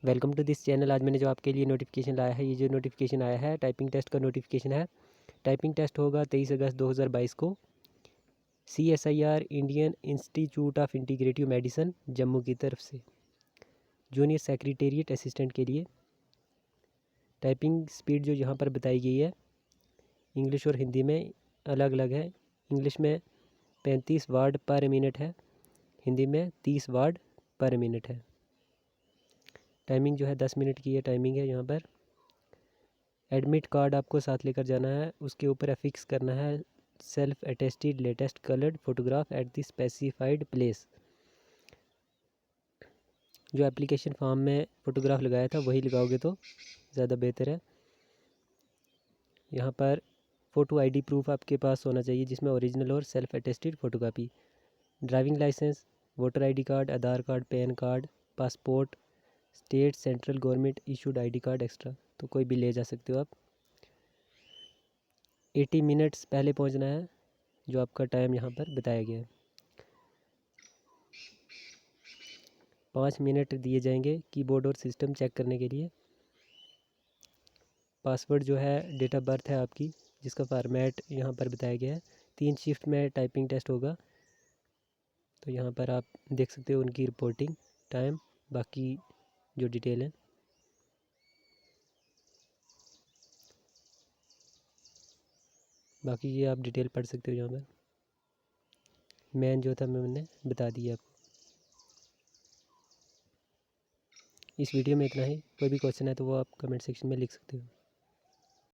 Welcome to this channel. आज मैंने जो आपके लिए नोटिफिकेशन लाया है, ये जो नोटिफिकेशन आया है टाइपिंग टेस्ट का नोटिफिकेशन है। टाइपिंग टेस्ट होगा 23 अगस्त 2022 को CSIR Indian institute of integrative medicine Jammu की तरफ से जूनियर सेक्रेटेरिएट असिस्टेंट के लिए। टाइपिंग स्पीड जो यहाँ पर बताई गई है इंग्लिश और हिंदी में अलग अलग है। इंग्लिश में 35 वर्ड पर मिनट है, हिंदी में 30 वर्ड पर मिनट है। टाइमिंग जो है 10 मिनट की ये टाइमिंग है। यहाँ पर एडमिट कार्ड आपको साथ लेकर जाना है, उसके ऊपर अफिक्स करना है self attested latest coloured photograph at the specified place. जो एप्लीकेशन फॉर्म में फ़ोटोग्राफ लगाया था वही लगाओगे तो ज़्यादा बेहतर है। यहाँ पर फ़ोटो आईडी प्रूफ आपके पास होना चाहिए जिसमें ओरिजिनल और self attested photocopy, driving licence, voter ID card, Aadhaar card, pan card, passport, state central government issued ID card extra, तो कोई भी ले जा सकते हो आप। 80 मिनट्स पहले पहुंचना है, जो आपका टाइम यहाँ पर बताया गया है। 5 मिनट दिए जाएंगे कीबोर्ड और सिस्टम चेक करने के लिए। पासवर्ड जो है डेट ऑफ बर्थ है आपकी, जिसका फॉर्मेट यहाँ पर बताया गया है। 3 शिफ्ट में टाइपिंग टेस्ट होगा, तो यहाँ पर आप देख सकते हो उनकी रिपोर्टिंग टाइम, बाकी जो डिटेल है। बाकी ये आप डिटेल पढ़ सकते हो। यहाँ पर मैन जो था मैंने बता दिया आपको। इस वीडियो में इतना ही। कोई भी क्वेश्चन है तो वो आप कमेंट सेक्शन में लिख सकते हो।